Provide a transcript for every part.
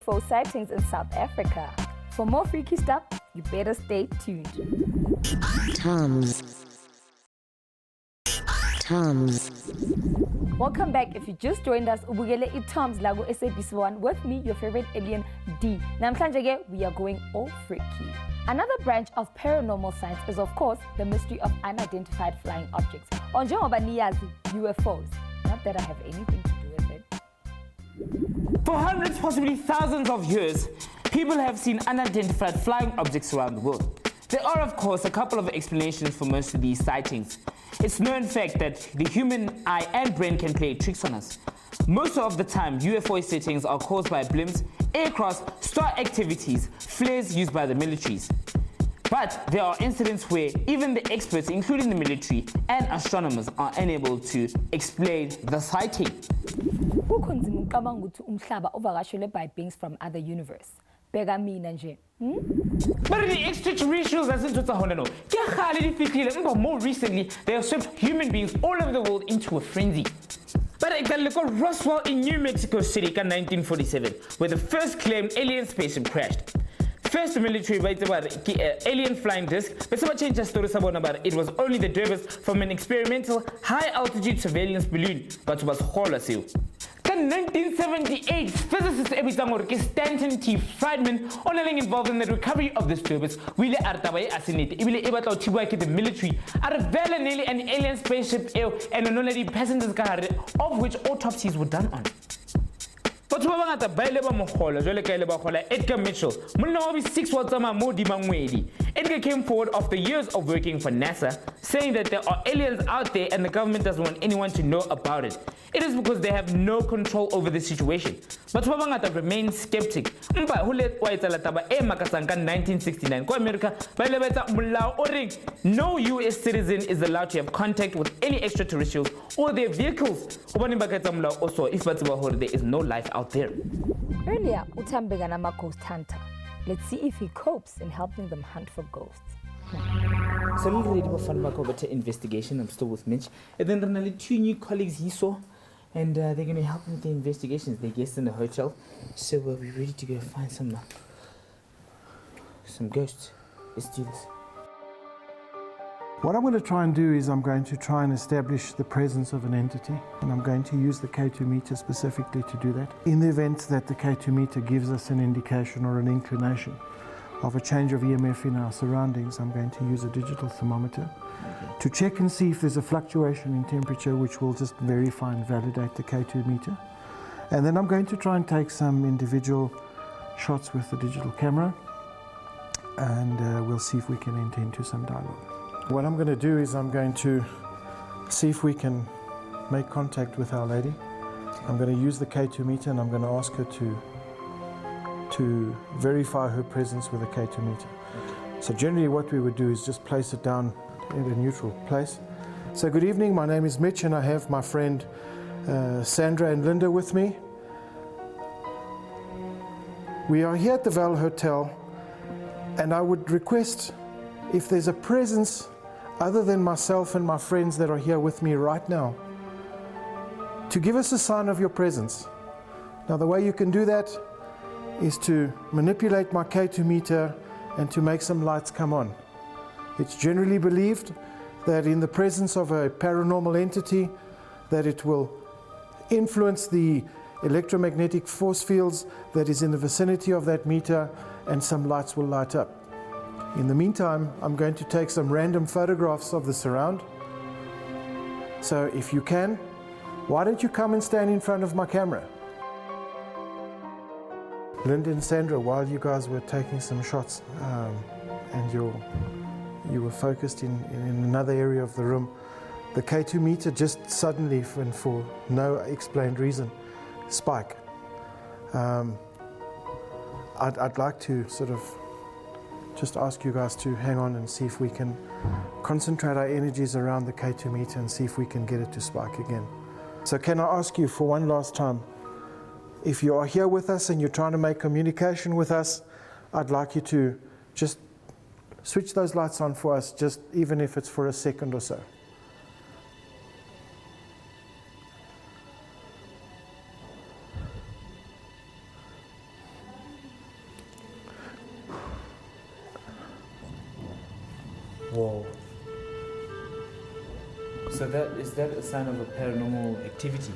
UFO sightings in South Africa. For more freaky stuff, you better stay tuned. Tomz. Welcome back. If you just joined us, ubukele Tomz lago SABC1 with me, your favorite alien D. Namhlanje we are going all freaky. Another branch of paranormal science is, of course, the mystery of unidentified flying objects. Onjengoba niyazi UFOs. Not that I have anything to do with it. For hundreds, possibly thousands of years, people have seen unidentified flying objects around the world. There are, of course, a couple of explanations for most of these sightings. It's known fact that the human eye and brain can play tricks on us. Most of the time, UFO sightings are caused by blimps, aircraft, star activities, flares used by the militaries. But there are incidents where even the experts, including the military and astronomers, are unable to explain the sighting. Kukhonzima ucabanga ukuthi umhlaba uvakashelwe by beings from other universe. Beka mina nje. But the extraterrestrials as more recently, they have swept human beings all over the world into a frenzy. But I got Roswell in New Mexico City in 1947, where the first claimed alien spaceship crashed. First, the military wrote about alien flying disc, but someone changed the story about it. It was only the debris from an experimental high-altitude surveillance balloon, but was hollow. In 1978, physicist Stanton T. Friedman, only involved in the recovery of this debris, really able to the military out of nearly an alien spaceship and only passengers of which autopsies were done on. But Edgar Mitchell, Edgar came forward after years of working for NASA, saying that there are aliens out there and the government doesn't want anyone to know about it. It is because they have no control over the situation. But Wabangata remains skeptic. In 1969, America, no US citizen is allowed to have contact with any extraterrestrials or their vehicles. Also, if there is no life out there. Earlier, Utambega nama ghost hunter. Let's see if he copes in helping them hunt for ghosts. So we're ready for fun back over to investigation. I'm still with Mitch. And then there are only two new colleagues he saw. And they're going to help with the investigations. They're guests in the hotel. So we're ready to go find some ghosts. Let's do this. What I'm going to try and do is I'm going to try and establish the presence of an entity, and I'm going to use the K2 meter specifically to do that. In the event that the K2 meter gives us an indication or an inclination of a change of EMF in our surroundings, I'm going to use a digital thermometer to check and see if there's a fluctuation in temperature, which will just verify and validate the K2 meter. And then I'm going to try and take some individual shots with the digital camera, and we'll see if we can enter into some dialogue. What I'm going to do is I'm going to see if we can make contact with Our Lady. I'm going to use the K2 meter and I'm going to ask her to verify her presence with the K2 meter. So generally what we would do is just place it down in a neutral place. So good evening, my name is Mitch and I have my friend Sandra and Linda with me. We are here at the Val Hotel and I would request if there's a presence other than myself and my friends that are here with me right now, to give us a sign of your presence. Now the way you can do that is to manipulate my K2 meter and to make some lights come on. It's generally believed that in the presence of a paranormal entity, that it will influence the electromagnetic force fields that is in the vicinity of that meter, and some lights will light up. In the meantime, I'm going to take some random photographs of the surround. So if you can, why don't you come and stand in front of my camera? Linda and Sandra, while you guys were taking some shots and you were focused in another area of the room, the K2 meter just suddenly, and for no explained reason, spiked. I'd like to sort of just ask you guys to hang on and see if we can concentrate our energies around the K2 meter and see if we can get it to spike again. So can I ask you for one last time, if you are here with us and you're trying to make communication with us, I'd like you to just switch those lights on for us, just even if it's for a second or so. Whoa. So is that a sign of a paranormal activity?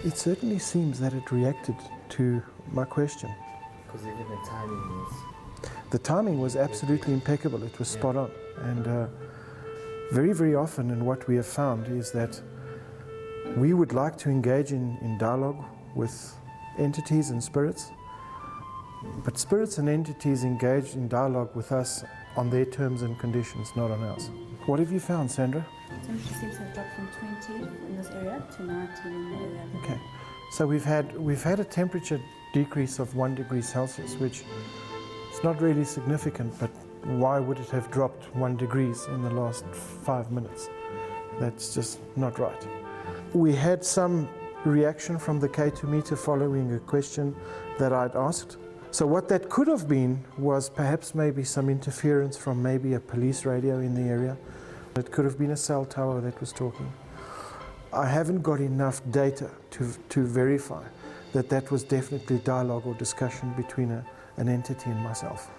It certainly seems that it reacted to my question. Because even the timing was... The timing was absolutely impeccable. It was spot on. And very, very often, and what we have found is that we would like to engage in dialogue with entities and spirits, but spirits and entities engage in dialogue with us on their terms and conditions, not on ours. What have you found, Sandra? Temperature seems to have dropped from 20 in this area to 19 in the area. Okay, so we've had a temperature decrease of 1 degree Celsius, which is not really significant, but why would it have dropped 1 degree in the last 5 minutes? That's just not right. We had some reaction from the K2 meter following a question that I'd asked. So what that could have been was perhaps maybe some interference from maybe a police radio in the area. It could have been a cell tower that was talking. I haven't got enough data to verify that that was definitely dialogue or discussion between an entity and myself.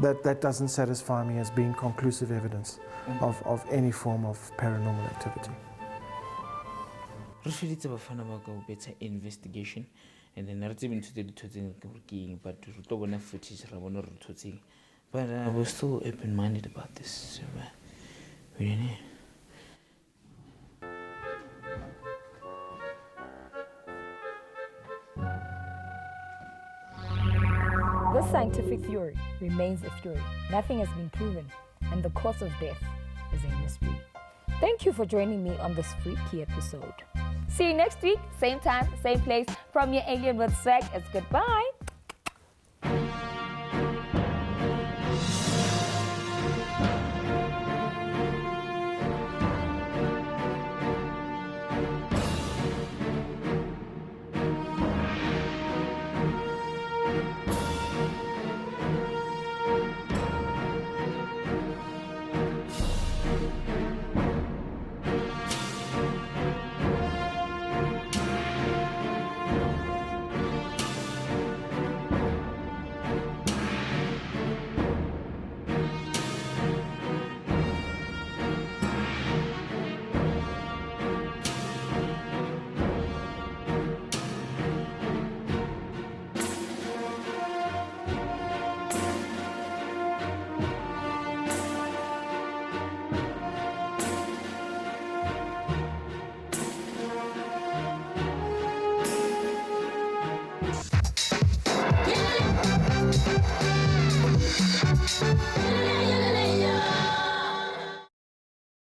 That doesn't satisfy me as being conclusive evidence of any form of paranormal activity. Re feditse bafana ba ka betsa investigation and then re tsebeng thutse dithotseng ke eng, but re tlo bona footage ra bona re thotseng, but I was still open-minded about this. So we don't know. This scientific theory remains a theory. Nothing has been proven, and the cause of death is a mystery. Thank you for joining me on this freaky episode. See you next week, same time, same place. From your alien with swag, it's goodbye.